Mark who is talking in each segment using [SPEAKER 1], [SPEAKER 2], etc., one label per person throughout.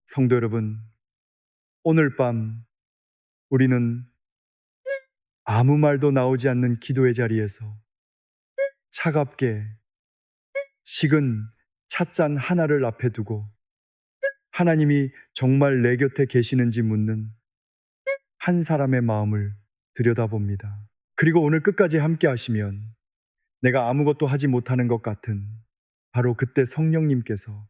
[SPEAKER 1] 성도 여러분, 오늘 밤 우리는 아무 말도 나오지 않는 기도의 자리에서 차갑게 식은 찻잔 하나를 앞에 두고 하나님이 정말 내 곁에 계시는지 묻는 한 사람의 마음을 들여다봅니다. 그리고 오늘 끝까지 함께 하시면 내가 아무것도 하지 못하는 것 같은 바로 그때 성령님께서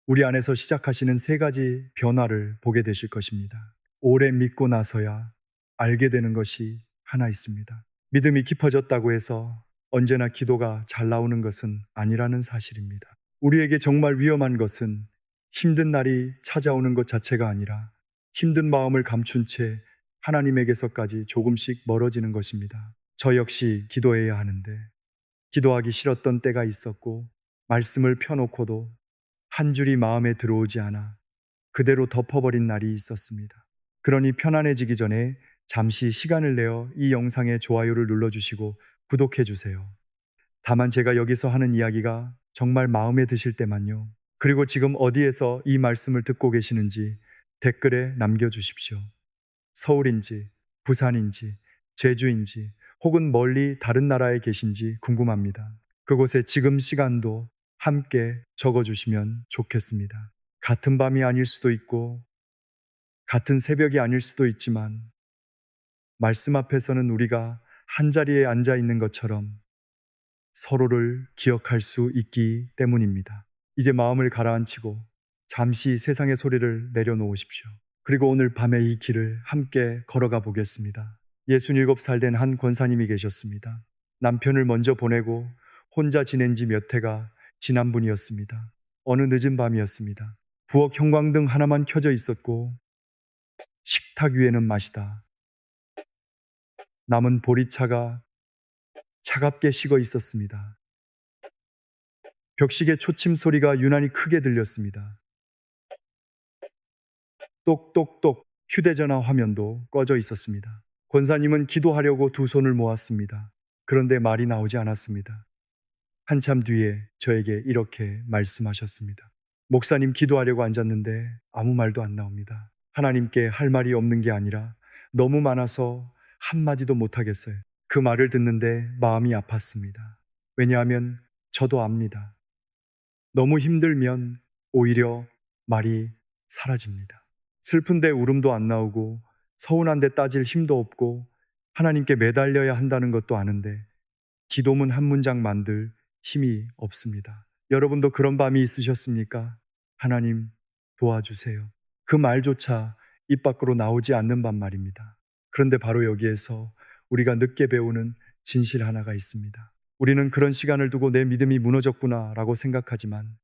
[SPEAKER 1] 우리 안에서 시작하시는 세 가지 변화를 보게 되실 것입니다. 오래 믿고 나서야 알게 되는 것이 하나 있습니다. 믿음이 깊어졌다고 해서 언제나 기도가 잘 나오는 것은 아니라는 사실입니다. 우리에게 정말 위험한 것은 힘든 날이 찾아오는 것 자체가 아니라 힘든 마음을 감춘 채 하나님에게서까지 조금씩 멀어지는 것입니다. 저 역시 기도해야 하는데 기도하기 싫었던 때가 있었고 말씀을 펴놓고도 한 줄이 마음에 들어오지 않아 그대로 덮어버린 날이 있었습니다. 그러니 편안해지기 전에 잠시 시간을 내어 이 영상에 좋아요를 눌러주시고 구독해주세요. 다만 제가 여기서 하는 이야기가 정말 마음에 드실 때만요. 그리고 지금 어디에서 이 말씀을 듣고 계시는지 댓글에 남겨주십시오. 서울인지, 부산인지, 제주인지, 혹은 멀리 다른 나라에 계신지 궁금합니다. 그곳에 지금 시간도 함께 적어주시면 좋겠습니다. 같은 밤이 아닐 수도 있고, 같은 새벽이 아닐 수도 있지만, 말씀 앞에서는 우리가 한 자리에 앉아 있는 것처럼 서로를 기억할 수 있기 때문입니다. 이제 마음을 가라앉히고 잠시 세상의 소리를 내려놓으십시오. 그리고 오늘 밤에 이 길을 함께 걸어가 보겠습니다. 67살 된 한 권사님이 계셨습니다. 남편을 먼저 보내고 혼자 지낸 지 몇 해가 지난 분이었습니다. 어느 늦은 밤이었습니다. 부엌 형광등 하나만 켜져 있었고 식탁 위에는 마시다 남은 보리차가 차갑게 식어 있었습니다. 벽시계 초침 소리가 유난히 크게 들렸습니다. 똑똑똑 휴대전화 화면도 꺼져 있었습니다. 권사님은 기도하려고 두 손을 모았습니다. 그런데 말이 나오지 않았습니다. 한참 뒤에 저에게 이렇게 말씀하셨습니다. 목사님, 기도하려고 앉았는데 아무 말도 안 나옵니다. 하나님께 할 말이 없는 게 아니라 너무 많아서 한마디도 못하겠어요. 그 말을 듣는데 마음이 아팠습니다. 왜냐하면 저도 압니다. 너무 힘들면 오히려 말이 사라집니다. 슬픈데 울음도 안 나오고 서운한데 따질 힘도 없고 하나님께 매달려야 한다는 것도 아는데 기도문 한 문장 만들 힘이 없습니다. 여러분도 그런 밤이 있으셨습니까? 하나님 도와주세요. 그 말조차 입 밖으로 나오지 않는 밤 말입니다. 그런데 바로 여기에서 우리가 늦게 배우는 진실 하나가 있습니다. 우리는 그런 시간을 두고 내 믿음이 무너졌구나 라고 생각하지만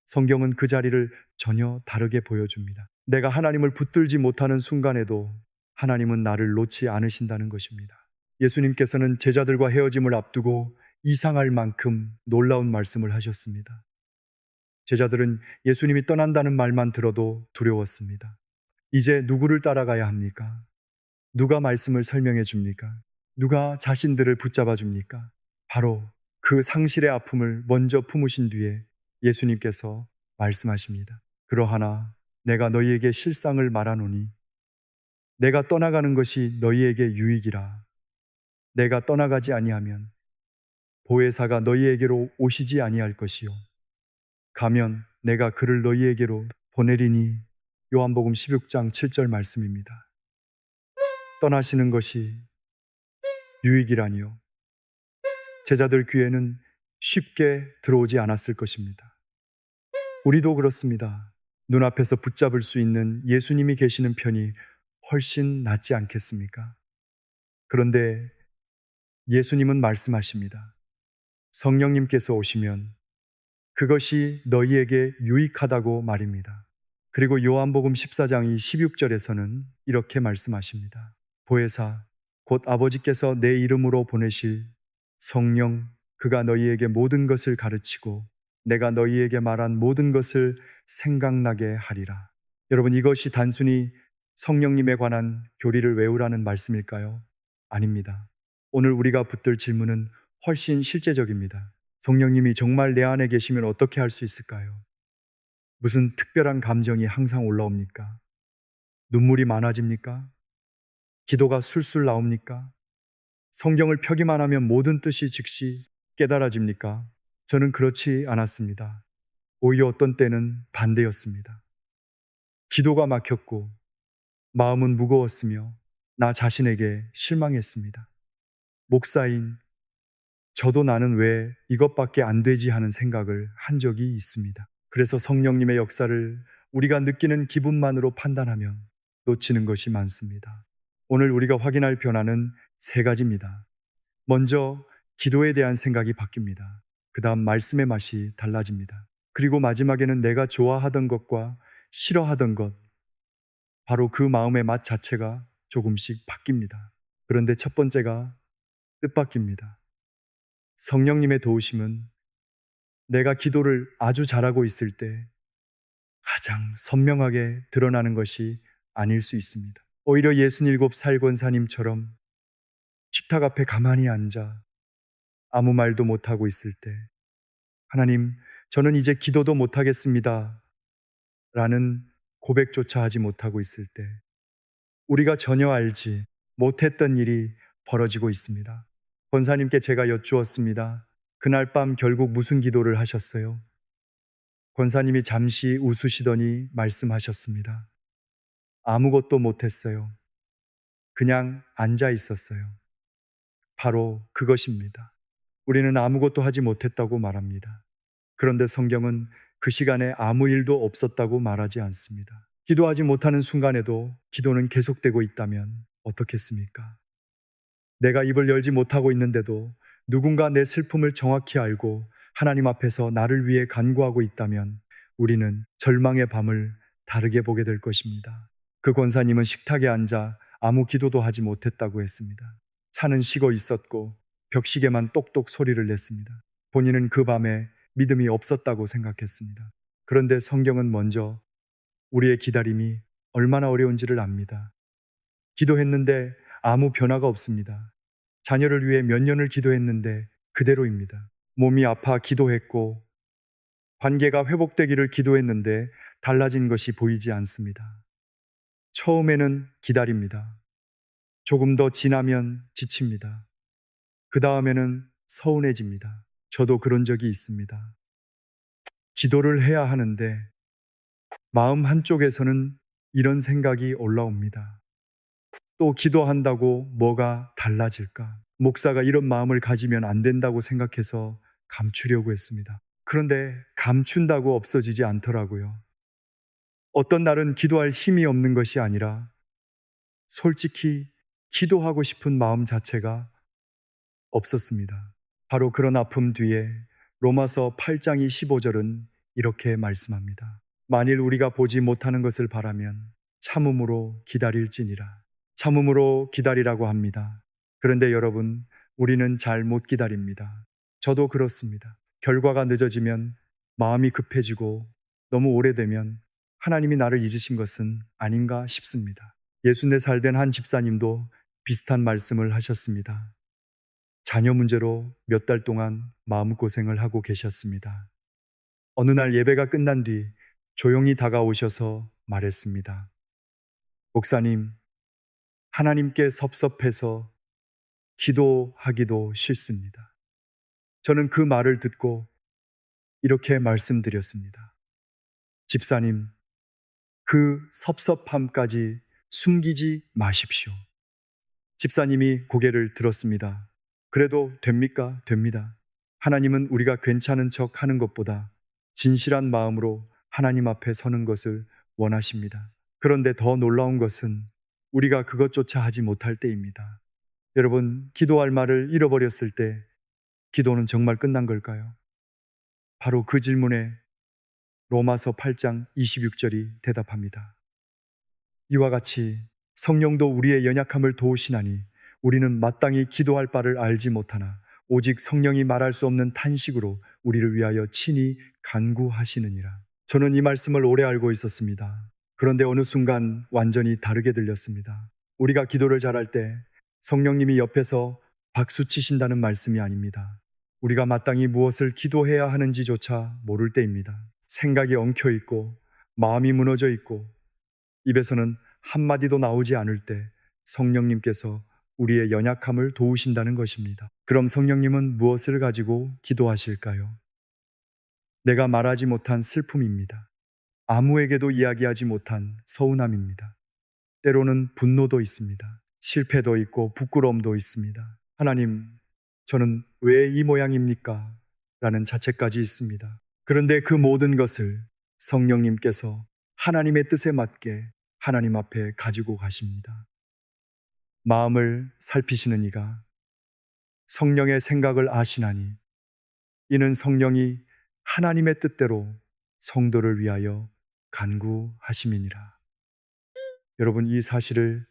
[SPEAKER 1] 성경은 그 자리를 전혀 다르게 보여줍니다. 내가 하나님을 붙들지 못하는 순간에도 하나님은 나를 놓지 않으신다는 것입니다. 예수님께서는 제자들과 헤어짐을 앞두고 이상할 만큼 놀라운 말씀을 하셨습니다. 제자들은 예수님이 떠난다는 말만 들어도 두려웠습니다. 이제 누구를 따라가야 합니까? 누가 말씀을 설명해 줍니까? 누가 자신들을 붙잡아 줍니까? 바로 그 상실의 아픔을 먼저 품으신 뒤에 예수님께서 말씀하십니다. 그러하나 내가 너희에게 실상을 말하노니 내가 떠나가는 것이 너희에게 유익이라. 내가 떠나가지 아니하면 보혜사가 너희에게로 오시지 아니할 것이요 가면 내가 그를 너희에게로 보내리니. 요한복음 16장 7절 말씀입니다. 떠나시는 것이 유익이라니요. 제자들 귀에는 쉽게 들어오지 않았을 것입니다. 우리도 그렇습니다. 눈앞에서 붙잡을 수 있는 예수님이 계시는 편이 훨씬 낫지 않겠습니까? 그런데 예수님은 말씀하십니다. 성령님께서 오시면 그것이 너희에게 유익하다고 말입니다. 그리고 요한복음 14장 16절에서는 이렇게 말씀하십니다. 보혜사 곧 아버지께서 내 이름으로 보내실 성령, 그가 너희에게 모든 것을 가르치고 내가 너희에게 말한 모든 것을 생각나게 하리라. 여러분, 이것이 단순히 성령님에 관한 교리를 외우라는 말씀일까요? 아닙니다. 오늘 우리가 붙들 질문은 훨씬 실제적입니다. 성령님이 정말 내 안에 계시면 어떻게 할 수 있을까요? 무슨 특별한 감정이 항상 올라옵니까? 눈물이 많아집니까? 기도가 술술 나옵니까? 성경을 펴기만 하면 모든 뜻이 즉시 깨달아집니까? 저는 그렇지 않았습니다. 오히려 어떤 때는 반대였습니다. 기도가 막혔고 마음은 무거웠으며 나 자신에게 실망했습니다. 목사인 저도 나는 왜 이것밖에 안 되지 하는 생각을 한 적이 있습니다. 그래서 성령님의 역사를 우리가 느끼는 기분만으로 판단하면 놓치는 것이 많습니다. 오늘 우리가 확인할 변화는 세 가지입니다. 먼저 기도에 대한 생각이 바뀝니다. 그 다음 말씀의 맛이 달라집니다. 그리고 마지막에는 내가 좋아하던 것과 싫어하던 것, 바로 그 마음의 맛 자체가 조금씩 바뀝니다. 그런데 첫 번째가 뜻밖입니다. 성령님의 도우심은 내가 기도를 아주 잘하고 있을 때 가장 선명하게 드러나는 것이 아닐 수 있습니다. 오히려 67살 권사님처럼 식탁 앞에 가만히 앉아 아무 말도 못하고 있을 때, 하나님, 저는 이제 기도도 못하겠습니다 라는 고백조차 하지 못하고 있을 때, 우리가 전혀 알지 못했던 일이 벌어지고 있습니다. 권사님께 제가 여쭈었습니다. 그날 밤 결국 무슨 기도를 하셨어요? 권사님이 잠시 웃으시더니 말씀하셨습니다. 아무것도 못했어요. 그냥 앉아 있었어요. 바로 그것입니다. 우리는 아무것도 하지 못했다고 말합니다. 그런데 성경은 그 시간에 아무 일도 없었다고 말하지 않습니다. 기도하지 못하는 순간에도 기도는 계속되고 있다면 어떻겠습니까? 내가 입을 열지 못하고 있는데도 누군가 내 슬픔을 정확히 알고 하나님 앞에서 나를 위해 간구하고 있다면 우리는 절망의 밤을 다르게 보게 될 것입니다. 그 권사님은 식탁에 앉아 아무 기도도 하지 못했다고 했습니다. 차는 식어 있었고 벽시계만 똑똑 소리를 냈습니다. 본인은 그 밤에 믿음이 없었다고 생각했습니다. 그런데 성경은 먼저 우리의 기다림이 얼마나 어려운지를 압니다. 기도했는데 아무 변화가 없습니다. 자녀를 위해 몇 년을 기도했는데 그대로입니다. 몸이 아파 기도했고 관계가 회복되기를 기도했는데 달라진 것이 보이지 않습니다. 처음에는 기다립니다. 조금 더 지나면 지칩니다. 그 다음에는 서운해집니다. 저도 그런 적이 있습니다. 기도를 해야 하는데 마음 한쪽에서는 이런 생각이 올라옵니다. 또 기도한다고 뭐가 달라질까? 목사가 이런 마음을 가지면 안 된다고 생각해서 감추려고 했습니다. 그런데 감춘다고 없어지지 않더라고요. 어떤 날은 기도할 힘이 없는 것이 아니라 솔직히 기도하고 싶은 마음 자체가 없었습니다. 바로 그런 아픔 뒤에 로마서 8장 15절은 이렇게 말씀합니다. 만일 우리가 보지 못하는 것을 바라면 참음으로 기다릴지니라. 참음으로 기다리라고 합니다. 그런데 여러분, 우리는 잘 못 기다립니다. 저도 그렇습니다. 결과가 늦어지면 마음이 급해지고 너무 오래되면 하나님이 나를 잊으신 것은 아닌가 싶습니다. 64살 된 한 집사님도 비슷한 말씀을 하셨습니다. 자녀 문제로 몇 달 동안 마음고생을 하고 계셨습니다. 어느 날 예배가 끝난 뒤 조용히 다가오셔서 말했습니다. 목사님, 하나님께 섭섭해서 기도하기도 싫습니다. 저는 그 말을 듣고 이렇게 말씀드렸습니다. 집사님, 그 섭섭함까지 숨기지 마십시오. 집사님이 고개를 들었습니다. 그래도 됩니까? 됩니다. 하나님은 우리가 괜찮은 척 하는 것보다 진실한 마음으로 하나님 앞에 서는 것을 원하십니다. 그런데 더 놀라운 것은 우리가 그것조차 하지 못할 때입니다. 여러분, 기도할 말을 잃어버렸을 때 기도는 정말 끝난 걸까요? 바로 그 질문에 로마서 8장 26절이 대답합니다. 이와 같이 성령도 우리의 연약함을 도우시나니 우리는 마땅히 기도할 바를 알지 못하나 오직 성령이 말할 수 없는 탄식으로 우리를 위하여 친히 간구하시느니라. 저는 이 말씀을 오래 알고 있었습니다. 그런데 어느 순간 완전히 다르게 들렸습니다. 우리가 기도를 잘할 때 성령님이 옆에서 박수 치신다는 말씀이 아닙니다. 우리가 마땅히 무엇을 기도해야 하는지조차 모를 때입니다. 생각이 엉켜 있고 마음이 무너져 있고 입에서는 한마디도 나오지 않을 때 성령님께서 우리의 연약함을 도우신다는 것입니다. 그럼 성령님은 무엇을 가지고 기도하실까요? 내가 말하지 못한 슬픔입니다. 아무에게도 이야기하지 못한 서운함입니다. 때로는 분노도 있습니다. 실패도 있고 부끄러움도 있습니다. 하나님, 저는 왜 이 모양입니까? 라는 자책까지 있습니다. 그런데 그 모든 것을 성령님께서 하나님의 뜻에 맞게 하나님 앞에 가지고 가십니다. 마음을 살피시는 이가 성령의 생각을 아시나니 이는 성령이 하나님의 뜻대로 성도를 위하여 간구하심이니라. 여러분, 이 사실을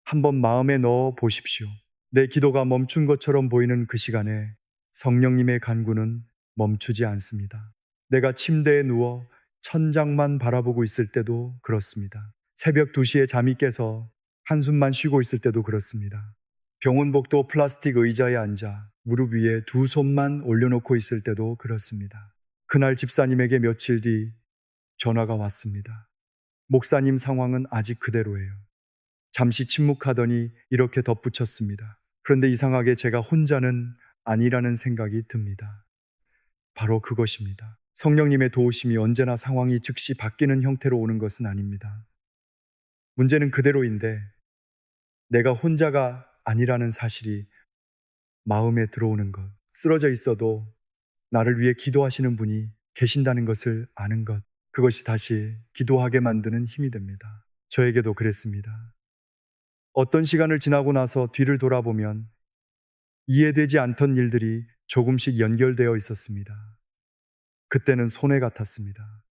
[SPEAKER 1] 한번 마음에 넣어 보십시오. 내 기도가 멈춘 것처럼 보이는 그 시간에 성령님의 간구는 멈추지 않습니다. 내가 침대에 누워 천장만 바라보고 있을 때도 그렇습니다. 새벽 2시에 잠이 깨서 한숨만 쉬고 있을 때도 그렇습니다. 병원복도 플라스틱 의자에 앉아 무릎 위에 두 손만 올려놓고 있을 때도 그렇습니다. 그날 집사님에게 며칠 뒤 전화가 왔습니다. 목사님 상황은 아직 그대로예요. 잠시 침묵하더니 이렇게 덧붙였습니다. 그런데 이상하게 제가 혼자는 아니라는 생각이 듭니다. 바로 그것입니다. 성령님의 도우심이 언제나 상황이 즉시 바뀌는 형태로 오는 것은 아닙니다. 문제는 그대로인데 내가 혼자가 아니라는 사실이 마음에 들어오는 것, 쓰러져 있어도 나를 위해 기도하시는 분이 계신다는 것을 아는 것, 그것이 다시 기도하게 만드는 힘이 됩니다. 저에게도 그랬습니다. 어떤 시간을 지나고 나서 뒤를 돌아보면 이해되지 않던 일들이 조금씩 연결되어 있었습니다. 그때는 손해 같았습니다.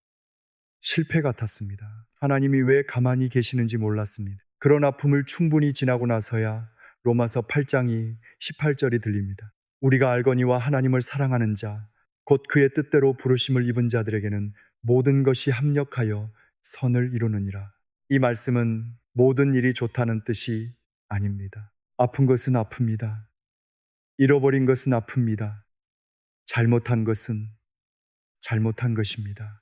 [SPEAKER 1] 실패 같았습니다. 하나님이 왜 가만히 계시는지 몰랐습니다. 그런 아픔을 충분히 지나고 나서야 로마서 8장이 18절이 들립니다. 우리가 알거니와 하나님을 사랑하는 자, 곧 그의 뜻대로 부르심을 입은 자들에게는 모든 것이 합력하여 선을 이루느니라. 이 말씀은 모든 일이 좋다는 뜻이 아닙니다. 아픈 것은 아픕니다. 잃어버린 것은 아픕니다. 잘못한 것은 잘못한 것입니다.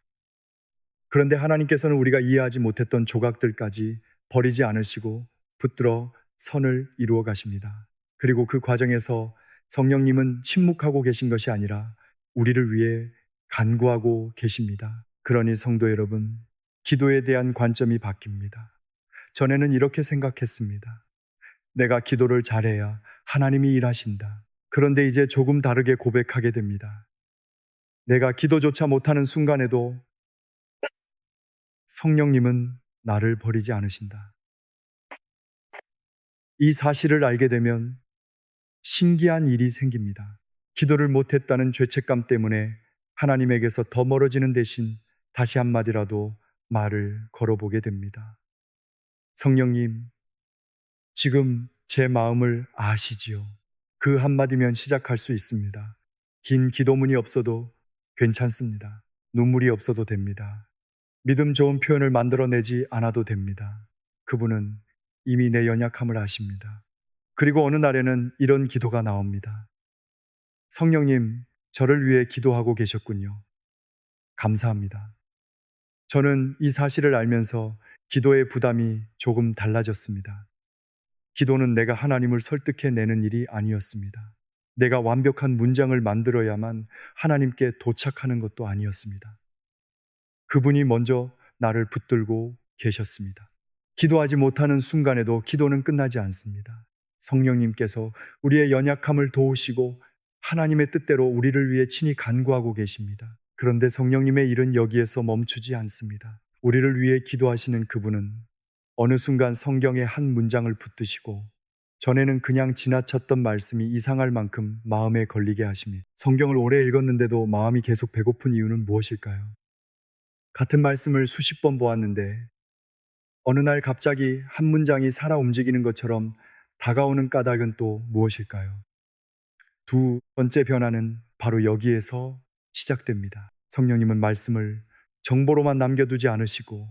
[SPEAKER 1] 그런데 하나님께서는 우리가 이해하지 못했던 조각들까지 버리지 않으시고 붙들어 선을 이루어 가십니다. 그리고 그 과정에서 성령님은 침묵하고 계신 것이 아니라 우리를 위해 간구하고 계십니다. 그러니 성도 여러분, 기도에 대한 관점이 바뀝니다. 전에는 이렇게 생각했습니다. 내가 기도를 잘해야 하나님이 일하신다. 그런데 이제 조금 다르게 고백하게 됩니다. 내가 기도조차 못하는 순간에도 성령님은 나를 버리지 않으신다. 이 사실을 알게 되면 신기한 일이 생깁니다. 기도를 못했다는 죄책감 때문에 하나님에게서 더 멀어지는 대신 다시 한마디라도 말을 걸어보게 됩니다. 성령님, 지금 제 마음을 아시지요? 그 한마디면 시작할 수 있습니다. 긴 기도문이 없어도 괜찮습니다. 눈물이 없어도 됩니다. 믿음 좋은 표현을 만들어내지 않아도 됩니다. 그분은 이미 내 연약함을 아십니다. 그리고 어느 날에는 이런 기도가 나옵니다. 성령님, 저를 위해 기도하고 계셨군요. 감사합니다. 저는 이 사실을 알면서 기도의 부담이 조금 달라졌습니다. 기도는 내가 하나님을 설득해내는 일이 아니었습니다. 내가 완벽한 문장을 만들어야만 하나님께 도착하는 것도 아니었습니다. 그분이 먼저 나를 붙들고 계셨습니다. 기도하지 못하는 순간에도 기도는 끝나지 않습니다. 성령님께서 우리의 연약함을 도우시고 하나님의 뜻대로 우리를 위해 친히 간구하고 계십니다. 그런데 성령님의 일은 여기에서 멈추지 않습니다. 우리를 위해 기도하시는 그분은 어느 순간 성경의 한 문장을 붙드시고 전에는 그냥 지나쳤던 말씀이 이상할 만큼 마음에 걸리게 하십니다. 성경을 오래 읽었는데도 마음이 계속 배고픈 이유는 무엇일까요? 같은 말씀을 수십 번 보았는데 어느 날 갑자기 한 문장이 살아 움직이는 것처럼 다가오는 까닭은 또 무엇일까요? 두 번째 변화는 바로 여기에서 시작됩니다. 성령님은 말씀을 정보로만 남겨두지 않으시고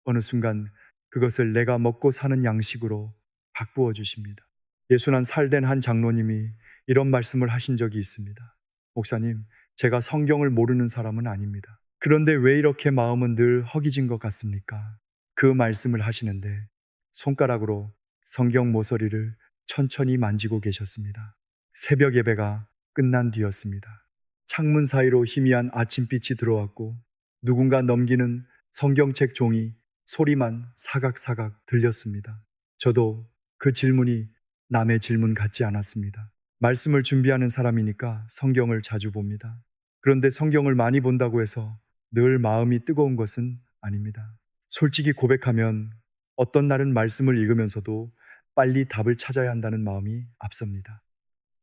[SPEAKER 1] 어느 순간 그것을 내가 먹고 사는 양식으로 바꾸어 주십니다. 예순한 살된 한 장로님이 이런 말씀을 하신 적이 있습니다. 목사님, 제가 성경을 모르는 사람은 아닙니다. 그런데 왜 이렇게 마음은 늘 허기진 것 같습니까? 그 말씀을 하시는데 손가락으로 성경 모서리를 천천히 만지고 계셨습니다. 새벽 예배가 끝난 뒤였습니다. 창문 사이로 희미한 아침빛이 들어왔고 누군가 넘기는 성경책 종이 소리만 사각사각 들렸습니다. 저도 그 질문이 남의 질문 같지 않았습니다. 말씀을 준비하는 사람이니까 성경을 자주 봅니다. 그런데 성경을 많이 본다고 해서 늘 마음이 뜨거운 것은 아닙니다. 솔직히 고백하면 어떤 날은 말씀을 읽으면서도 빨리 답을 찾아야 한다는 마음이 앞섭니다.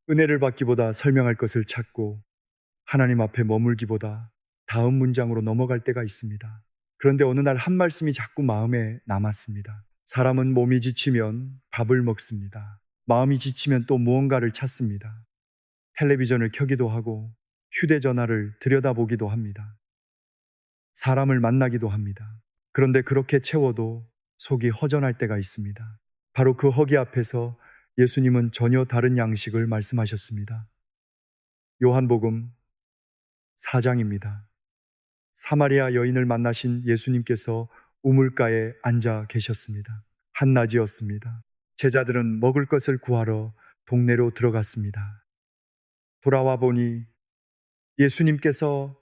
[SPEAKER 1] 은혜를 받기보다 설명할 것을 찾고 하나님 앞에 머물기보다 다음 문장으로 넘어갈 때가 있습니다. 그런데 어느 날 한 말씀이 자꾸 마음에 남았습니다. 사람은 몸이 지치면 밥을 먹습니다. 마음이 지치면 또 무언가를 찾습니다. 텔레비전을 켜기도 하고 휴대전화를 들여다보기도 합니다. 사람을 만나기도 합니다. 그런데 그렇게 채워도 속이 허전할 때가 있습니다. 바로 그 허기 앞에서 예수님은 전혀 다른 양식을 말씀하셨습니다. 요한복음 4장입니다. 사마리아 여인을 만나신 예수님께서 우물가에 앉아 계셨습니다. 한낮이었습니다. 제자들은 먹을 것을 구하러 동네로 들어갔습니다. 돌아와 보니 예수님께서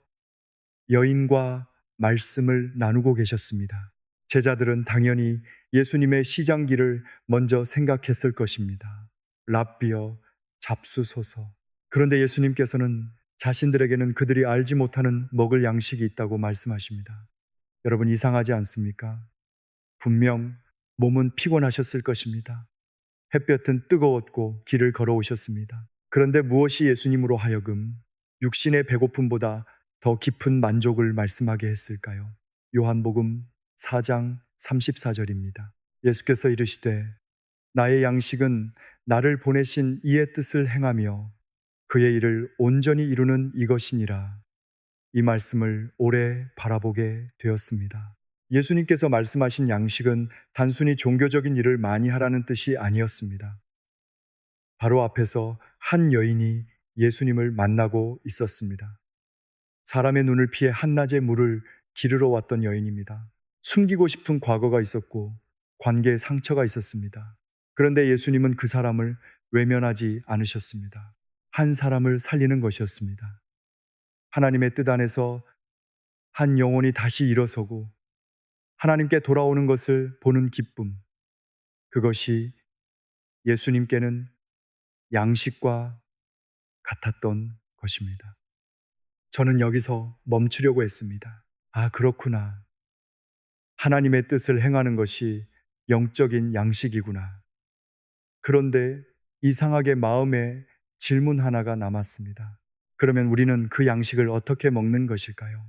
[SPEAKER 1] 여인과 말씀을 나누고 계셨습니다. 제자들은 당연히 예수님의 시장기를 먼저 생각했을 것입니다. 랍비여, 잡수소서. 그런데 예수님께서는 자신들에게는 그들이 알지 못하는 먹을 양식이 있다고 말씀하십니다. 여러분 이상하지 않습니까? 분명 몸은 피곤하셨을 것입니다. 햇볕은 뜨거웠고 길을 걸어오셨습니다. 그런데 무엇이 예수님으로 하여금 육신의 배고픔보다 더 깊은 만족을 말씀하게 했을까요? 요한복음 4장 34절입니다. 예수께서 이르시되 나의 양식은 나를 보내신 이의 뜻을 행하며 그의 일을 온전히 이루는 이것이니라. 이 말씀을 오래 바라보게 되었습니다. 예수님께서 말씀하신 양식은 단순히 종교적인 일을 많이 하라는 뜻이 아니었습니다. 바로 앞에서 한 여인이 예수님을 만나고 있었습니다. 사람의 눈을 피해 한낮에 물을 기르러 왔던 여인입니다. 숨기고 싶은 과거가 있었고 관계에 상처가 있었습니다. 그런데 예수님은 그 사람을 외면하지 않으셨습니다. 한 사람을 살리는 것이었습니다. 하나님의 뜻 안에서 한 영혼이 다시 일어서고 하나님께 돌아오는 것을 보는 기쁨, 그것이 예수님께는 양식과 같았던 것입니다. 저는 여기서 멈추려고 했습니다. 아, 그렇구나. 하나님의 뜻을 행하는 것이 영적인 양식이구나. 그런데 이상하게 마음에 질문 하나가 남았습니다. 그러면 우리는 그 양식을 어떻게 먹는 것일까요?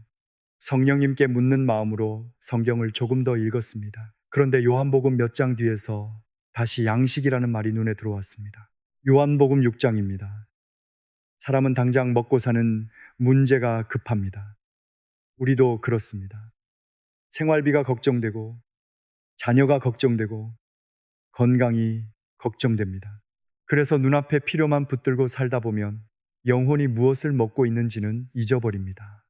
[SPEAKER 1] 성령님께 묻는 마음으로 성경을 조금 더 읽었습니다. 그런데 요한복음 몇 장 뒤에서 다시 양식이라는 말이 눈에 들어왔습니다. 요한복음 6장입니다. 사람은 당장 먹고 사는 문제가 급합니다. 우리도 그렇습니다. 생활비가 걱정되고, 자녀가 걱정되고, 건강이 걱정됩니다. 그래서 눈앞에 필요만 붙들고 살다 보면 영혼이 무엇을 먹고 있는지는 잊어버립니다.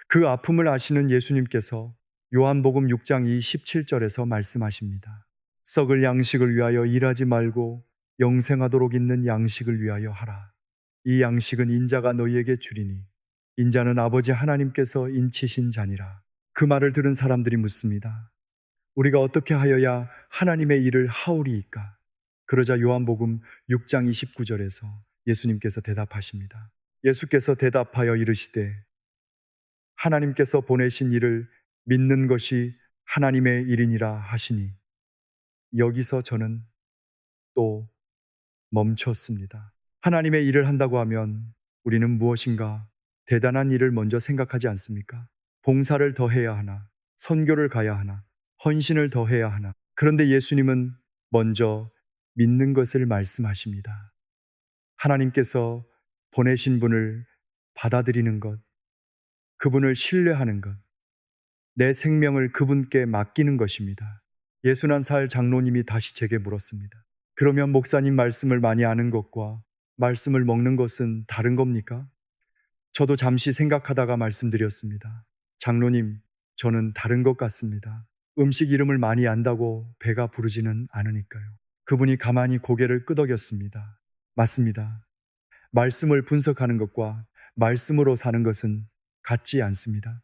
[SPEAKER 1] 그 아픔을 아시는 예수님께서 요한복음 6장 27절에서 말씀하십니다. 썩을 양식을 위하여 일하지 말고 영생하도록 있는 양식을 위하여 하라. 이 양식은 인자가 너희에게 주리니 인자는 아버지 하나님께서 인치신 자니라. 그 말을 들은 사람들이 묻습니다. 우리가 어떻게 하여야 하나님의 일을 하오리이까? 그러자 요한복음 6장 29절에서 예수님께서 대답하십니다. 예수께서 대답하여 이르시되 하나님께서 보내신 일을 믿는 것이 하나님의 일이니라 하시니, 여기서 저는 또 멈췄습니다. 하나님의 일을 한다고 하면 우리는 무엇인가 대단한 일을 먼저 생각하지 않습니까? 봉사를 더 해야 하나, 선교를 가야 하나, 헌신을 더 해야 하나. 그런데 예수님은 먼저 믿는 것을 말씀하십니다. 하나님께서 보내신 분을 받아들이는 것, 그분을 신뢰하는 것, 내 생명을 그분께 맡기는 것입니다. 61살 장로님이 다시 제게 물었습니다. 그러면 목사님 말씀을 많이 아는 것과 말씀을 먹는 것은 다른 겁니까? 저도 잠시 생각하다가 말씀드렸습니다. 장로님, 저는 다른 것 같습니다. 음식 이름을 많이 안다고 배가 부르지는 않으니까요. 그분이 가만히 고개를 끄덕였습니다. 맞습니다. 말씀을 분석하는 것과 말씀으로 사는 것은 같지 않습니다.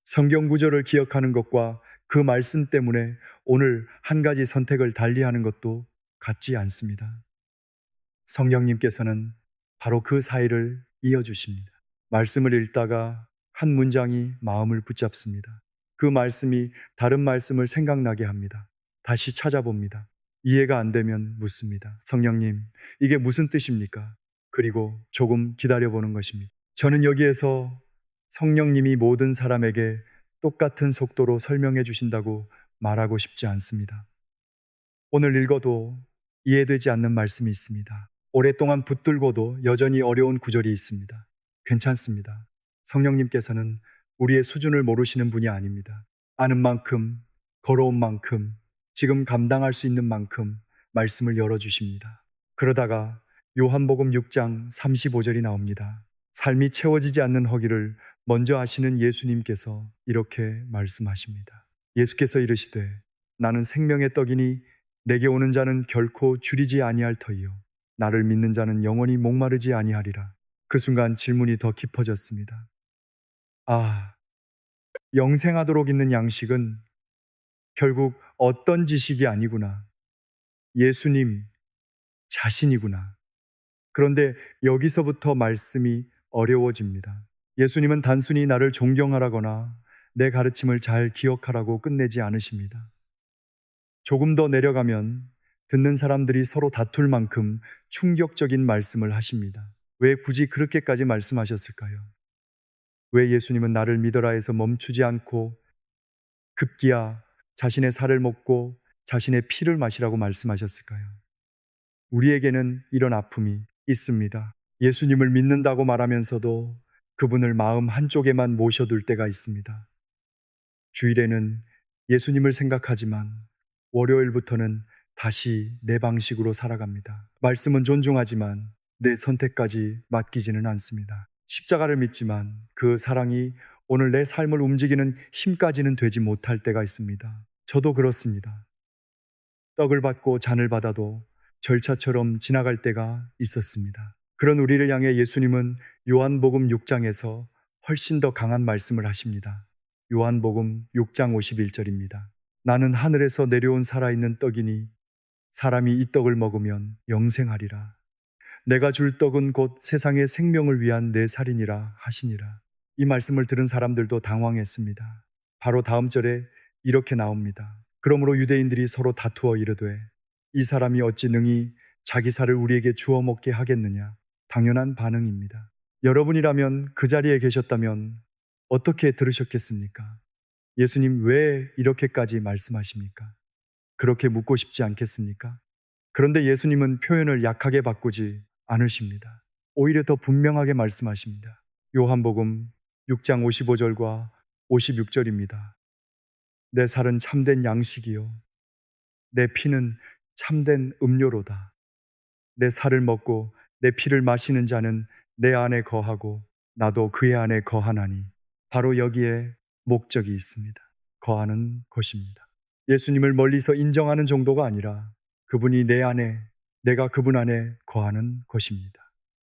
[SPEAKER 1] 성경 구절을 기억하는 것과 그 말씀 때문에 오늘 한 가지 선택을 달리하는 것도 같지 않습니다. 성령님께서는 바로 그 사이를 이어주십니다. 말씀을 읽다가 한 문장이 마음을 붙잡습니다. 그 말씀이 다른 말씀을 생각나게 합니다. 다시 찾아봅니다. 이해가 안 되면 묻습니다. 성령님, 이게 무슨 뜻입니까? 그리고 조금 기다려보는 것입니다. 저는 여기에서 성령님이 모든 사람에게 똑같은 속도로 설명해 주신다고 말하고 싶지 않습니다. 오늘 읽어도 이해되지 않는 말씀이 있습니다. 오랫동안 붙들고도 여전히 어려운 구절이 있습니다. 괜찮습니다. 성령님께서는 우리의 수준을 모르시는 분이 아닙니다. 아는 만큼, 걸어온 만큼, 지금 감당할 수 있는 만큼 말씀을 열어주십니다. 그러다가 요한복음 6장 35절이 나옵니다. 삶이 채워지지 않는 허기를 먼저 아시는 예수님께서 이렇게 말씀하십니다. 예수께서 이르시되 나는 생명의 떡이니 내게 오는 자는 결코 줄이지 아니할 터이요 나를 믿는 자는 영원히 목마르지 아니하리라. 그 순간 질문이 더 깊어졌습니다. 아, 영생하도록 있는 양식은 결국 어떤 지식이 아니구나. 예수님 자신이구나. 그런데 여기서부터 말씀이 어려워집니다. 예수님은 단순히 나를 존경하라거나 내 가르침을 잘 기억하라고 끝내지 않으십니다. 조금 더 내려가면 듣는 사람들이 서로 다툴 만큼 충격적인 말씀을 하십니다. 왜 굳이 그렇게까지 말씀하셨을까요? 왜 예수님은 나를 믿어라 해서 멈추지 않고 급기야 자신의 살을 먹고 자신의 피를 마시라고 말씀하셨을까요? 우리에게는 이런 아픔이 있습니다. 예수님을 믿는다고 말하면서도 그분을 마음 한쪽에만 모셔둘 때가 있습니다. 주일에는 예수님을 생각하지만 월요일부터는 다시 내 방식으로 살아갑니다. 말씀은 존중하지만 내 선택까지 맡기지는 않습니다. 십자가를 믿지만 그 사랑이 오늘 내 삶을 움직이는 힘까지는 되지 못할 때가 있습니다. 저도 그렇습니다. 떡을 받고 잔을 받아도 절차처럼 지나갈 때가 있었습니다. 그런 우리를 향해 예수님은 요한복음 6장에서 훨씬 더 강한 말씀을 하십니다. 요한복음 6장 51절입니다. 나는 하늘에서 내려온 살아있는 떡이니 사람이 이 떡을 먹으면 영생하리라. 내가 줄 떡은 곧 세상의 생명을 위한 내 살이니라 하시니라. 이 말씀을 들은 사람들도 당황했습니다. 바로 다음 절에 이렇게 나옵니다. 그러므로 유대인들이 서로 다투어 이르되 이 사람이 어찌 능히 자기 살을 우리에게 주어 먹게 하겠느냐. 당연한 반응입니다. 여러분이라면 그 자리에 계셨다면 어떻게 들으셨겠습니까? 예수님 왜 이렇게까지 말씀하십니까? 그렇게 묻고 싶지 않겠습니까? 그런데 예수님은 표현을 약하게 바꾸지 않으십니다. 오히려 더 분명하게 말씀하십니다. 요한복음 6장 55절과 56절입니다. 내 살은 참된 양식이요. 내 피는 참된 음료로다. 내 살을 먹고 내 피를 마시는 자는 내 안에 거하고 나도 그의 안에 거하나니 바로 여기에 목적이 있습니다. 거하는 것입니다. 예수님을 멀리서 인정하는 정도가 아니라 그분이 내 안에, 내가 그분 안에 거하는 것입니다.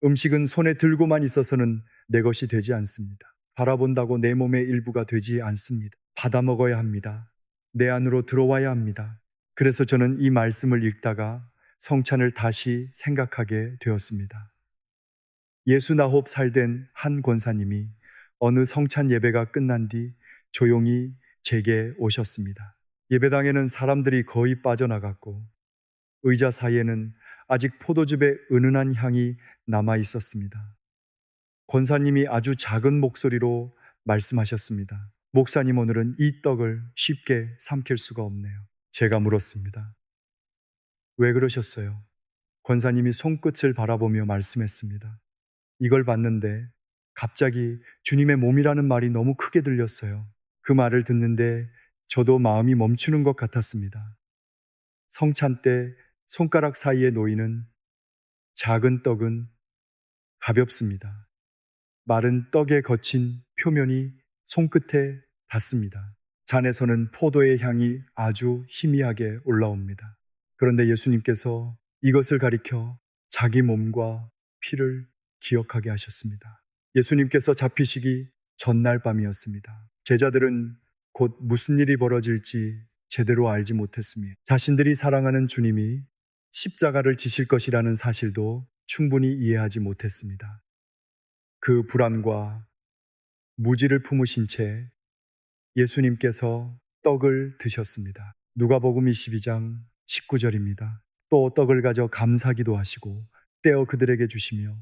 [SPEAKER 1] 음식은 손에 들고만 있어서는 내 것이 되지 않습니다. 바라본다고 내 몸의 일부가 되지 않습니다. 받아 먹어야 합니다. 내 안으로 들어와야 합니다. 그래서 저는 이 말씀을 읽다가 성찬을 다시 생각하게 되었습니다. 예수 나홉 살된 한 권사님이 어느 성찬 예배가 끝난 뒤 조용히 제게 오셨습니다. 예배당에는 사람들이 거의 빠져나갔고 의자 사이에는 아직 포도즙의 은은한 향이 남아 있었습니다. 권사님이 아주 작은 목소리로 말씀하셨습니다. 목사님, 오늘은 이 떡을 쉽게 삼킬 수가 없네요. 제가 물었습니다. 왜 그러셨어요? 권사님이 손끝을 바라보며 말씀했습니다. 이걸 봤는데 갑자기 주님의 몸이라는 말이 너무 크게 들렸어요. 그 말을 듣는데 저도 마음이 멈추는 것 같았습니다. 성찬 때 손가락 사이에 놓이는 작은 떡은 가볍습니다. 마른 떡에 거친 표면이 손끝에 닿습니다. 잔에서는 포도의 향이 아주 희미하게 올라옵니다. 그런데 예수님께서 이것을 가리켜 자기 몸과 피를 기억하게 하셨습니다. 예수님께서 잡히시기 전날 밤이었습니다. 제자들은 곧 무슨 일이 벌어질지 제대로 알지 못했으며 자신들이 사랑하는 주님이 십자가를 지실 것이라는 사실도 충분히 이해하지 못했습니다. 그 불안과 무지를 품으신 채 예수님께서 떡을 드셨습니다. 누가복음 22장 19절입니다. 또 떡을 가져 감사기도 하시고 떼어 그들에게 주시며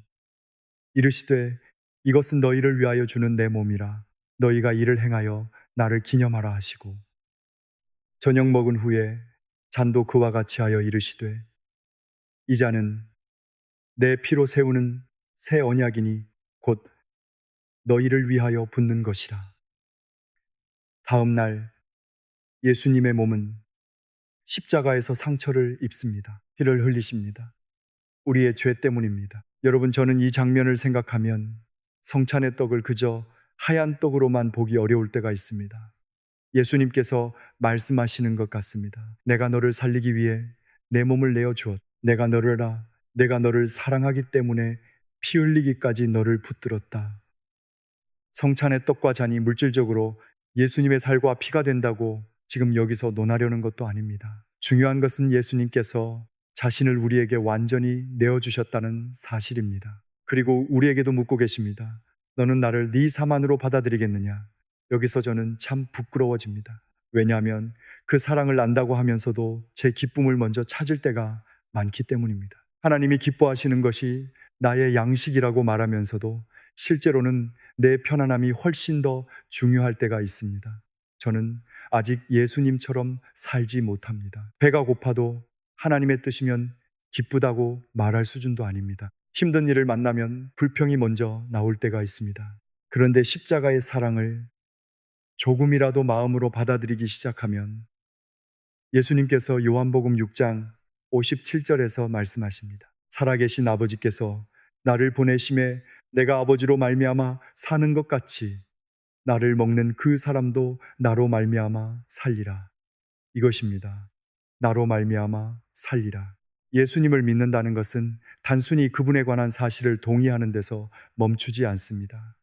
[SPEAKER 1] 이르시되 이것은 너희를 위하여 주는 내 몸이라 너희가 이를 행하여 나를 기념하라 하시고 저녁 먹은 후에 잔도 그와 같이 하여 이르시되 이 잔은 내 피로 세우는 새 언약이니 곧 너희를 위하여 붓는 것이라. 다음 날 예수님의 몸은 십자가에서 상처를 입습니다. 피를 흘리십니다. 우리의 죄 때문입니다. 여러분, 저는 이 장면을 생각하면 성찬의 떡을 그저 하얀 떡으로만 보기 어려울 때가 있습니다. 예수님께서 말씀하시는 것 같습니다. 내가 너를 살리기 위해 내 몸을 내어 주었. 내가 너를 사랑하기 때문에 피 흘리기까지 너를 붙들었다. 성찬의 떡과 잔이 물질적으로 예수님의 살과 피가 된다고 지금 여기서 논하려는 것도 아닙니다. 중요한 것은 예수님께서 자신을 우리에게 완전히 내어주셨다는 사실입니다. 그리고 우리에게도 묻고 계십니다. 너는 나를 네 사만으로 받아들이겠느냐? 여기서 저는 참 부끄러워집니다. 왜냐하면 그 사랑을 안다고 하면서도 제 기쁨을 먼저 찾을 때가 많기 때문입니다. 하나님이 기뻐하시는 것이 나의 양식이라고 말하면서도 실제로는 내 편안함이 훨씬 더 중요할 때가 있습니다. 저는 아직 예수님처럼 살지 못합니다. 배가 고파도 하나님의 뜻이면 기쁘다고 말할 수준도 아닙니다. 힘든 일을 만나면 불평이 먼저 나올 때가 있습니다. 그런데 십자가의 사랑을 조금이라도 마음으로 받아들이기 시작하면 예수님께서 요한복음 6장 57절에서 말씀하십니다. 살아계신 아버지께서 나를 보내심에 내가 아버지로 말미암아 사는 것 같이 나를 먹는 그 사람도 나로 말미암아 살리라. 이것입니다. 나로 말미암아 살리라. 예수님을 믿는다는 것은 단순히 그분에 관한 사실을 동의하는 데서 멈추지 않습니다.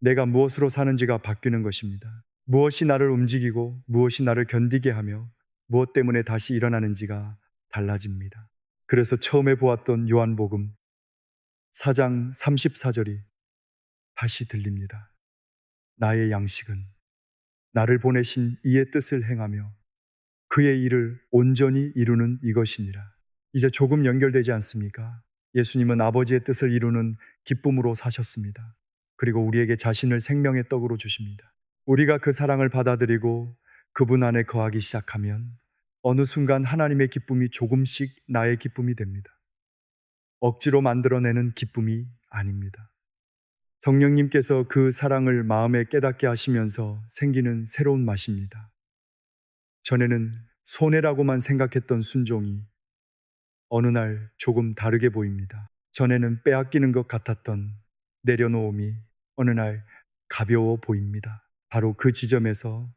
[SPEAKER 1] 내가 무엇으로 사는지가 바뀌는 것입니다. 무엇이 나를 움직이고 무엇이 나를 견디게 하며 무엇 때문에 다시 일어나는지가 달라집니다. 그래서 처음에 보았던 요한복음 4장 34절이 다시 들립니다. 나의 양식은 나를 보내신 이의 뜻을 행하며 그의 일을 온전히 이루는 이것이니라. 이제 조금 연결되지 않습니까? 예수님은 아버지의 뜻을 이루는 기쁨으로 사셨습니다. 그리고 우리에게 자신을 생명의 떡으로 주십니다. 우리가 그 사랑을 받아들이고 그분 안에 거하기 시작하면 어느 순간 하나님의 기쁨이 조금씩 나의 기쁨이 됩니다. 억지로 만들어내는 기쁨이 아닙니다. 성령님께서 그 사랑을 마음에 깨닫게 하시면서 생기는 새로운 맛입니다. 전에는 손해라고만 생각했던 순종이 어느 날 조금 다르게 보입니다. 전에는 빼앗기는 것 같았던 내려놓음이 어느 날 가벼워 보입니다. 바로 그 지점에서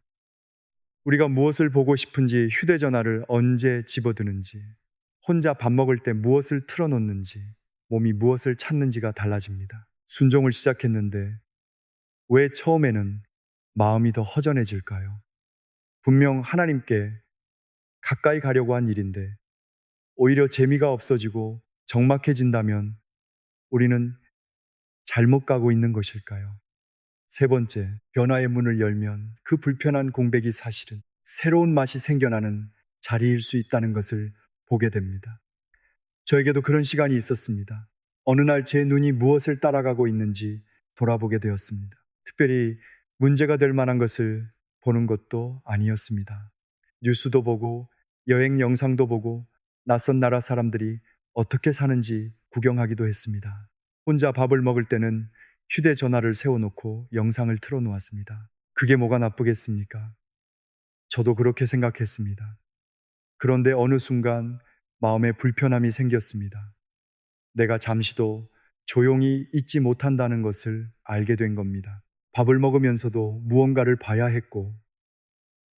[SPEAKER 1] 우리가 무엇을 보고 싶은지, 휴대전화를 언제 집어드는지, 혼자 밥 먹을 때 무엇을 틀어놓는지, 몸이 무엇을 찾는지가 달라집니다. 순종을 시작했는데 왜 처음에는 마음이 더 허전해질까요? 분명 하나님께 가까이 가려고 한 일인데 오히려 재미가 없어지고 적막해진다면 우리는 잘못 가고 있는 것일까요? 세 번째, 변화의 문을 열면 그 불편한 공백이 사실은 새로운 맛이 생겨나는 자리일 수 있다는 것을 보게 됩니다. 저에게도 그런 시간이 있었습니다. 어느 날 제 눈이 무엇을 따라가고 있는지 돌아보게 되었습니다. 특별히 문제가 될 만한 것을 보는 것도 아니었습니다. 뉴스도 보고 여행 영상도 보고 낯선 나라 사람들이 어떻게 사는지 구경하기도 했습니다. 혼자 밥을 먹을 때는 휴대전화를 세워놓고 영상을 틀어놓았습니다. 그게 뭐가 나쁘겠습니까? 저도 그렇게 생각했습니다. 그런데 어느 순간 마음에 불편함이 생겼습니다. 내가 잠시도 조용히 있지 못한다는 것을 알게 된 겁니다. 밥을 먹으면서도 무언가를 봐야 했고,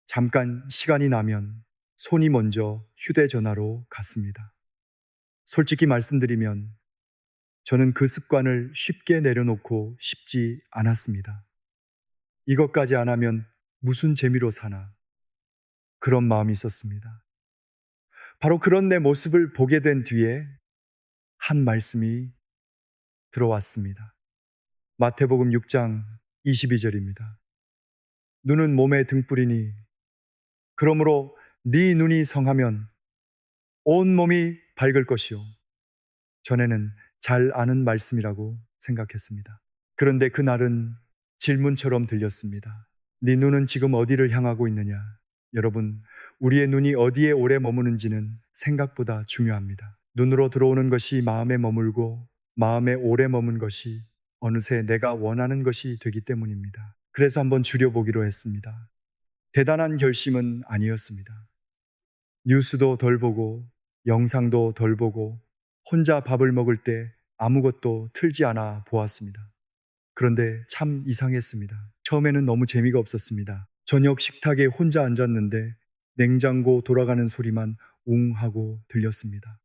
[SPEAKER 1] 잠깐 시간이 나면 손이 먼저 휴대전화로 갔습니다. 솔직히 말씀드리면 저는 그 습관을 쉽게 내려놓고 싶지 않았습니다. 이것까지 안 하면 무슨 재미로 사나 그런 마음이 있었습니다. 바로 그런 내 모습을 보게 된 뒤에 한 말씀이 들어왔습니다. 마태복음 6장 22절입니다. 눈은 몸의 등불이니 그러므로 네 눈이 성하면 온 몸이 밝을 것이요. 전에는 잘 아는 말씀이라고 생각했습니다. 그런데 그날은 질문처럼 들렸습니다. 네 눈은 지금 어디를 향하고 있느냐? 여러분, 우리의 눈이 어디에 오래 머무는지는 생각보다 중요합니다. 눈으로 들어오는 것이 마음에 머물고 마음에 오래 머문 것이 어느새 내가 원하는 것이 되기 때문입니다. 그래서 한번 줄여보기로 했습니다. 대단한 결심은 아니었습니다. 뉴스도 덜 보고 영상도 덜 보고 혼자 밥을 먹을 때 아무것도 틀지 않아 보았습니다. 그런데 참 이상했습니다. 처음에는 너무 재미가 없었습니다. 저녁 식탁에 혼자 앉았는데 냉장고 돌아가는 소리만 웅 하고 들렸습니다.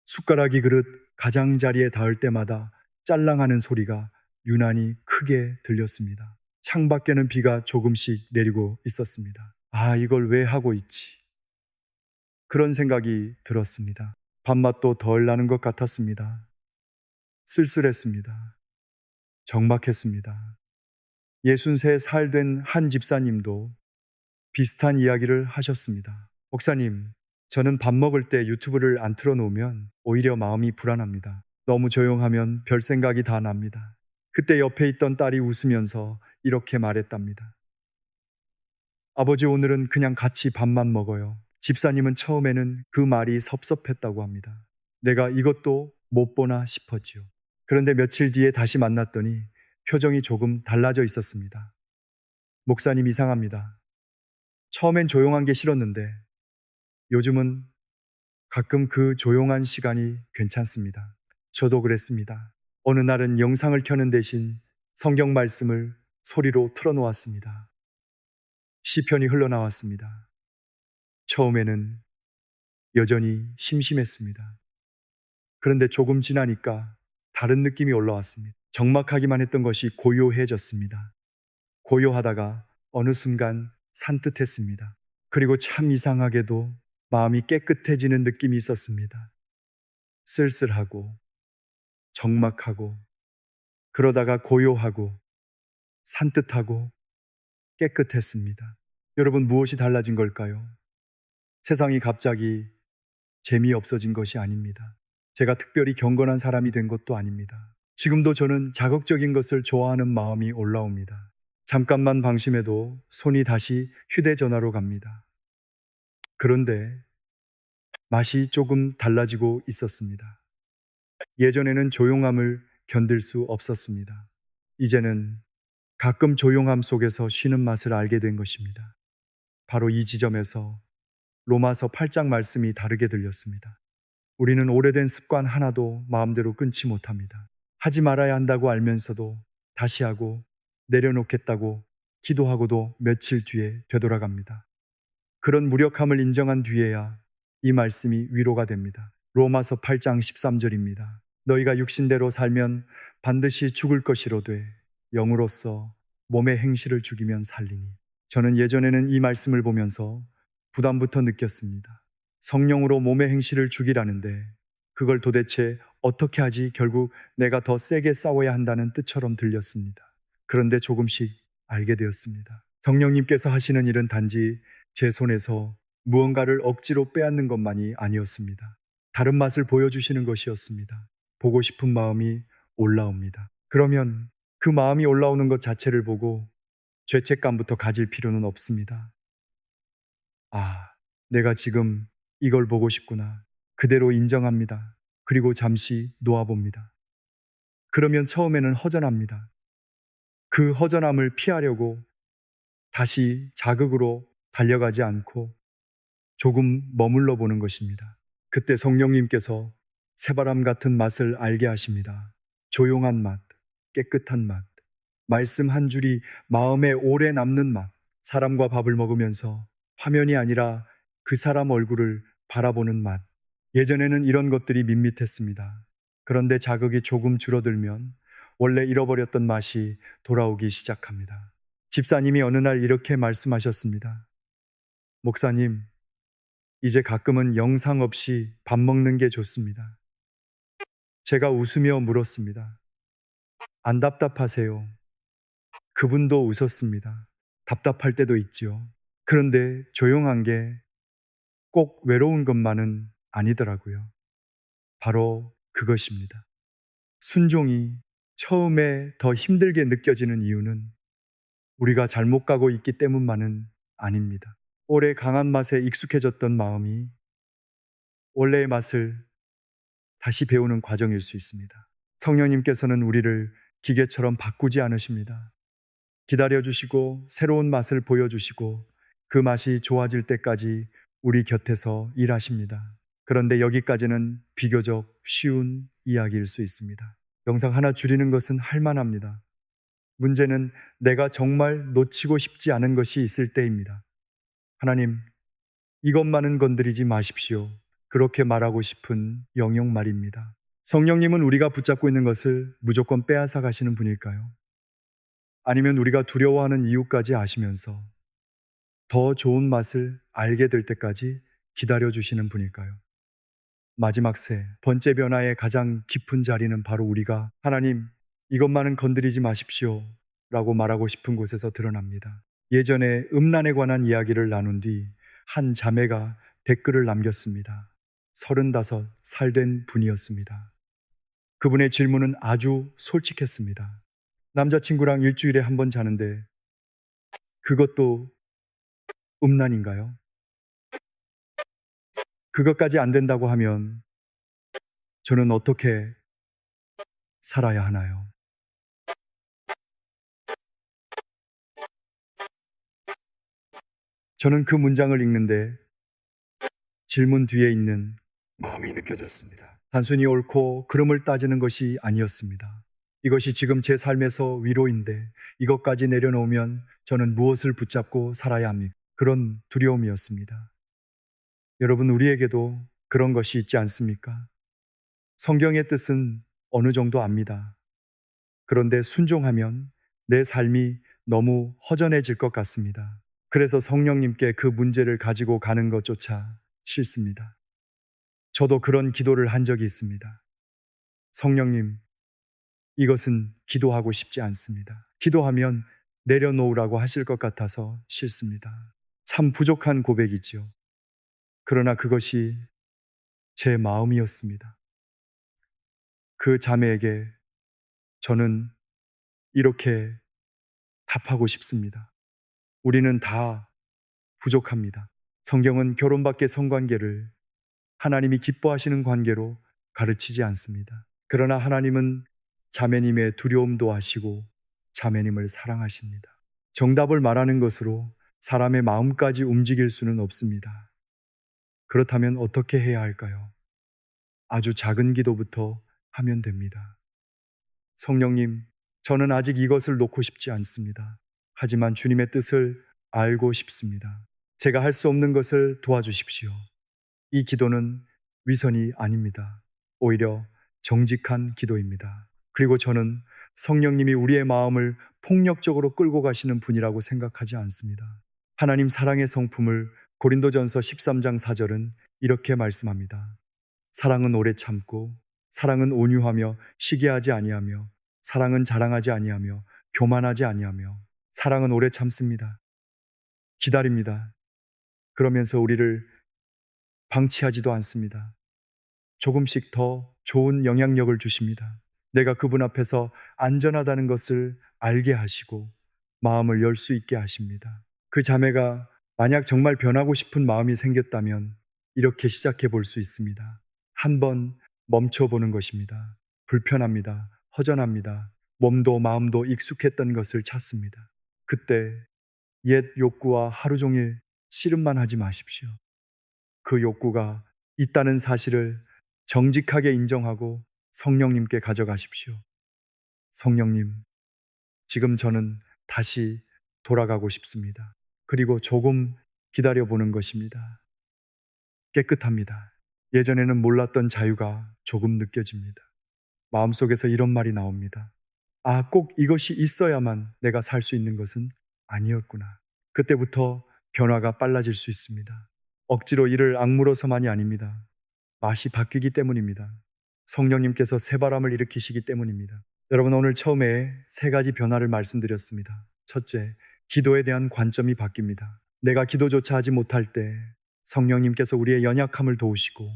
[SPEAKER 1] 숟가락이 그릇 가장자리에 닿을 때마다 짤랑하는 소리가 유난히 크게 들렸습니다. 창밖에는 비가 조금씩 내리고 있었습니다. 아, 이걸 왜 하고 있지? 그런 생각이 들었습니다. 밥맛도 덜 나는 것 같았습니다. 쓸쓸했습니다. 적막했습니다. 63살 된 한 집사님도 비슷한 이야기를 하셨습니다. 목사님, 저는 밥 먹을 때 유튜브를 안 틀어놓으면 오히려 마음이 불안합니다. 너무 조용하면 별 생각이 다 납니다. 그때 옆에 있던 딸이 웃으면서 이렇게 말했답니다. 아버지, 오늘은 그냥 같이 밥만 먹어요. 집사님은 처음에는 그 말이 섭섭했다고 합니다. 내가 이것도 못 보나 싶었지요. 그런데 며칠 뒤에 다시 만났더니 표정이 조금 달라져 있었습니다. 목사님, 이상합니다. 처음엔 조용한 게 싫었는데 요즘은 가끔 그 조용한 시간이 괜찮습니다. 저도 그랬습니다. 어느 날은 영상을 켜는 대신 성경 말씀을 소리로 틀어놓았습니다. 시편이 흘러나왔습니다. 처음에는 여전히 심심했습니다. 그런데 조금 지나니까 다른 느낌이 올라왔습니다. 적막하기만 했던 것이 고요해졌습니다. 고요하다가 어느 순간 산뜻했습니다. 그리고 참 이상하게도 마음이 깨끗해지는 느낌이 있었습니다. 쓸쓸하고 적막하고 그러다가 고요하고 산뜻하고 깨끗했습니다. 여러분, 무엇이 달라진 걸까요? 세상이 갑자기 재미없어진 것이 아닙니다. 제가 특별히 경건한 사람이 된 것도 아닙니다. 지금도 저는 자극적인 것을 좋아하는 마음이 올라옵니다. 잠깐만 방심해도 손이 다시 휴대전화로 갑니다. 그런데 맛이 조금 달라지고 있었습니다. 예전에는 조용함을 견딜 수 없었습니다. 이제는 가끔 조용함 속에서 쉬는 맛을 알게 된 것입니다. 바로 이 지점에서 로마서 8장 말씀이 다르게 들렸습니다. 우리는 오래된 습관 하나도 마음대로 끊지 못합니다. 하지 말아야 한다고 알면서도 다시 하고 내려놓겠다고 기도하고도 며칠 뒤에 되돌아갑니다. 그런 무력함을 인정한 뒤에야 이 말씀이 위로가 됩니다. 로마서 8장 13절입니다. 너희가 육신대로 살면 반드시 죽을 것이로되 영으로서 몸의 행실을 죽이면 살리니. 저는 예전에는 이 말씀을 보면서 부담부터 느꼈습니다. 성령으로 몸의 행실을 죽이라는데 그걸 도대체 어떻게 하지? 결국 내가 더 세게 싸워야 한다는 뜻처럼 들렸습니다. 그런데 조금씩 알게 되었습니다. 성령님께서 하시는 일은 단지 제 손에서 무언가를 억지로 빼앗는 것만이 아니었습니다. 다른 맛을 보여주시는 것이었습니다. 보고 싶은 마음이 올라옵니다. 그러면 그 마음이 올라오는 것 자체를 보고 죄책감부터 가질 필요는 없습니다. 아, 내가 지금 이걸 보고 싶구나. 그대로 인정합니다. 그리고 잠시 놓아봅니다. 그러면 처음에는 허전합니다. 그 허전함을 피하려고 다시 자극으로 달려가지 않고 조금 머물러 보는 것입니다. 그때 성령님께서 새바람 같은 맛을 알게 하십니다. 조용한 맛, 깨끗한 맛, 말씀 한 줄이 마음에 오래 남는 맛. 사람과 밥을 먹으면서 화면이 아니라 그 사람 얼굴을 바라보는 맛. 예전에는 이런 것들이 밋밋했습니다. 그런데 자극이 조금 줄어들면 원래 잃어버렸던 맛이 돌아오기 시작합니다. 집사님이 어느 날 이렇게 말씀하셨습니다. 목사님, 이제 가끔은 영상 없이 밥 먹는 게 좋습니다. 제가 웃으며 물었습니다. 안 답답하세요? 그분도 웃었습니다. 답답할 때도 있지요. 그런데 조용한 게 꼭 외로운 것만은 아니더라고요. 바로 그것입니다. 순종이 처음에 더 힘들게 느껴지는 이유는 우리가 잘못 가고 있기 때문만은 아닙니다. 오래 강한 맛에 익숙해졌던 마음이 원래의 맛을 다시 배우는 과정일 수 있습니다. 성령님께서는 우리를 기계처럼 바꾸지 않으십니다. 기다려주시고 새로운 맛을 보여주시고 그 맛이 좋아질 때까지 우리 곁에서 일하십니다. 그런데 여기까지는 비교적 쉬운 이야기일 수 있습니다. 영상 하나 줄이는 것은 할만합니다. 문제는 내가 정말 놓치고 싶지 않은 것이 있을 때입니다. 하나님, 이것만은 건드리지 마십시오. 그렇게 말하고 싶은 영영 말입니다. 성령님은 우리가 붙잡고 있는 것을 무조건 빼앗아 가시는 분일까요? 아니면 우리가 두려워하는 이유까지 아시면서 더 좋은 맛을 알게 될 때까지 기다려 주시는 분일까요? 마지막 세 번째 변화의 가장 깊은 자리는 바로 우리가 하나님, 이것만은 건드리지 마십시오 라고 말하고 싶은 곳에서 드러납니다. 예전에 음란에 관한 이야기를 나눈 뒤 한 자매가 댓글을 남겼습니다. 35살 된 분이었습니다. 그분의 질문은 아주 솔직했습니다. 남자친구랑 일주일에 한 번 자는데 그것도 음란인가요? 그것까지 안 된다고 하면 저는 어떻게 살아야 하나요? 저는 그 문장을 읽는데 질문 뒤에 있는 마음이 느껴졌습니다. 단순히 옳고 그름을 따지는 것이 아니었습니다. 이것이 지금 제 삶에서 위로인데 이것까지 내려놓으면 저는 무엇을 붙잡고 살아야 합니까? 그런 두려움이었습니다. 여러분, 우리에게도 그런 것이 있지 않습니까? 성경의 뜻은 어느 정도 압니다. 그런데 순종하면 내 삶이 너무 허전해질 것 같습니다. 그래서 성령님께 그 문제를 가지고 가는 것조차 싫습니다. 저도 그런 기도를 한 적이 있습니다. 성령님, 이것은 기도하고 싶지 않습니다. 기도하면 내려놓으라고 하실 것 같아서 싫습니다. 참 부족한 고백이지요. 그러나 그것이 제 마음이었습니다. 그 자매에게 저는 이렇게 답하고 싶습니다. 우리는 다 부족합니다. 성경은 결혼 밖의 성관계를 하나님이 기뻐하시는 관계로 가르치지 않습니다. 그러나 하나님은 자매님의 두려움도 아시고 자매님을 사랑하십니다. 정답을 말하는 것으로 사람의 마음까지 움직일 수는 없습니다. 그렇다면 어떻게 해야 할까요? 아주 작은 기도부터 하면 됩니다. 성령님, 저는 아직 이것을 놓고 싶지 않습니다. 하지만 주님의 뜻을 알고 싶습니다. 제가 할 수 없는 것을 도와주십시오. 이 기도는 위선이 아닙니다. 오히려 정직한 기도입니다. 그리고 저는 성령님이 우리의 마음을 폭력적으로 끌고 가시는 분이라고 생각하지 않습니다. 하나님 사랑의 성품을 고린도전서 13장 4절은 이렇게 말씀합니다. 사랑은 오래 참고 사랑은 온유하며 시기하지 아니하며 사랑은 자랑하지 아니하며 교만하지 아니하며 사랑은 오래 참습니다. 기다립니다. 그러면서 우리를 방치하지도 않습니다. 조금씩 더 좋은 영향력을 주십니다. 내가 그분 앞에서 안전하다는 것을 알게 하시고 마음을 열 수 있게 하십니다. 그 자매가 만약 정말 변하고 싶은 마음이 생겼다면 이렇게 시작해 볼 수 있습니다. 한번 멈춰 보는 것입니다. 불편합니다. 허전합니다. 몸도 마음도 익숙했던 것을 찾습니다. 그때 옛 욕구와 하루 종일 씨름만 하지 마십시오. 그 욕구가 있다는 사실을 정직하게 인정하고 성령님께 가져가십시오. 성령님, 지금 저는 다시 돌아가고 싶습니다. 그리고 조금 기다려보는 것입니다. 깨끗합니다. 예전에는 몰랐던 자유가 조금 느껴집니다. 마음속에서 이런 말이 나옵니다. 아, 꼭 이것이 있어야만 내가 살 수 있는 것은 아니었구나. 그때부터 변화가 빨라질 수 있습니다. 억지로 이를 악물어서만이 아닙니다. 맛이 바뀌기 때문입니다. 성령님께서 새바람을 일으키시기 때문입니다. 여러분, 오늘 처음에 세 가지 변화를 말씀드렸습니다. 첫째, 기도에 대한 관점이 바뀝니다. 내가 기도조차 하지 못할 때 성령님께서 우리의 연약함을 도우시고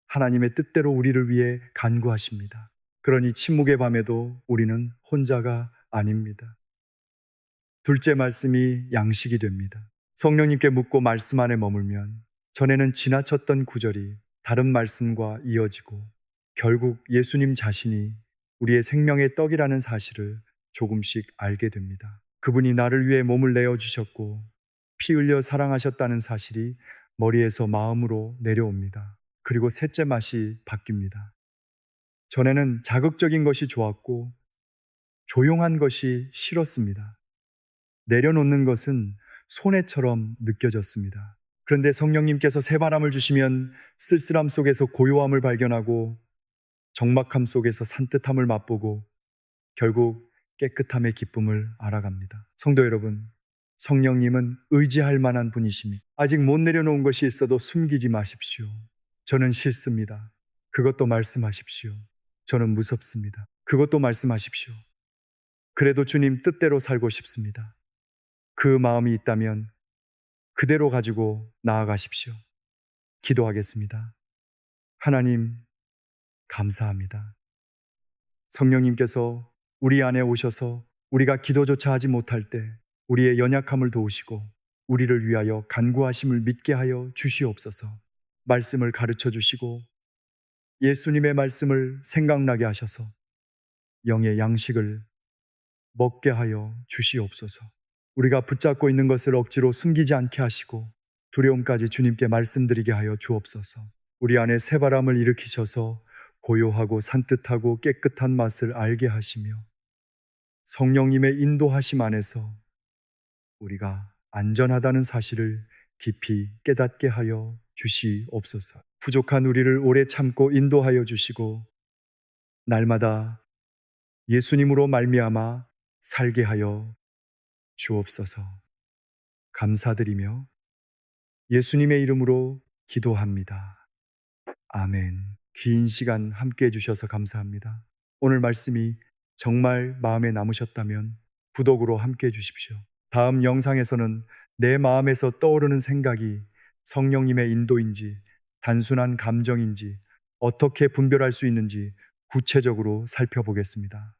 [SPEAKER 1] 하나님의 뜻대로 우리를 위해 간구하십니다. 그러니 침묵의 밤에도 우리는 혼자가 아닙니다. 둘째 말씀이 양식이 됩니다. 성령님께 묻고 말씀 안에 머물면 전에는 지나쳤던 구절이 다른 말씀과 이어지고 결국 예수님 자신이 우리의 생명의 떡이라는 사실을 조금씩 알게 됩니다. 그분이 나를 위해 몸을 내어주셨고 피 흘려 사랑하셨다는 사실이 머리에서 마음으로 내려옵니다. 그리고 셋째 맛이 바뀝니다. 전에는 자극적인 것이 좋았고 조용한 것이 싫었습니다. 내려놓는 것은 손해처럼 느껴졌습니다. 그런데 성령님께서 새바람을 주시면 쓸쓸함 속에서 고요함을 발견하고 적막함 속에서 산뜻함을 맛보고 결국 깨끗함의 기쁨을 알아갑니다. 성도 여러분, 성령님은 의지할 만한 분이십니다. 아직 못 내려놓은 것이 있어도 숨기지 마십시오. 저는 싫습니다. 그것도 말씀하십시오. 저는 무섭습니다. 그것도 말씀하십시오. 그래도 주님 뜻대로 살고 싶습니다. 그 마음이 있다면 그대로 가지고 나아가십시오. 기도하겠습니다. 하나님, 감사합니다. 성령님께서 우리 안에 오셔서 우리가 기도조차 하지 못할 때 우리의 연약함을 도우시고 우리를 위하여 간구하심을 믿게 하여 주시옵소서. 말씀을 가르쳐 주시고 예수님의 말씀을 생각나게 하셔서 영의 양식을 먹게 하여 주시옵소서. 우리가 붙잡고 있는 것을 억지로 숨기지 않게 하시고 두려움까지 주님께 말씀드리게 하여 주옵소서. 우리 안에 새바람을 일으키셔서 고요하고 산뜻하고 깨끗한 맛을 알게 하시며 성령님의 인도하심 안에서 우리가 안전하다는 사실을 깊이 깨닫게 하여 주시옵소서. 부족한 우리를 오래 참고 인도하여 주시고 날마다 예수님으로 말미암아 살게 하여 주옵소서. 감사드리며 예수님의 이름으로 기도합니다. 아멘. 긴 시간 함께 해주셔서 감사합니다. 오늘 말씀이 정말 마음에 남으셨다면 구독으로 함께 해주십시오. 다음 영상에서는 내 마음에서 떠오르는 생각이 성령님의 인도인지 단순한 감정인지 어떻게 분별할 수 있는지 구체적으로 살펴보겠습니다.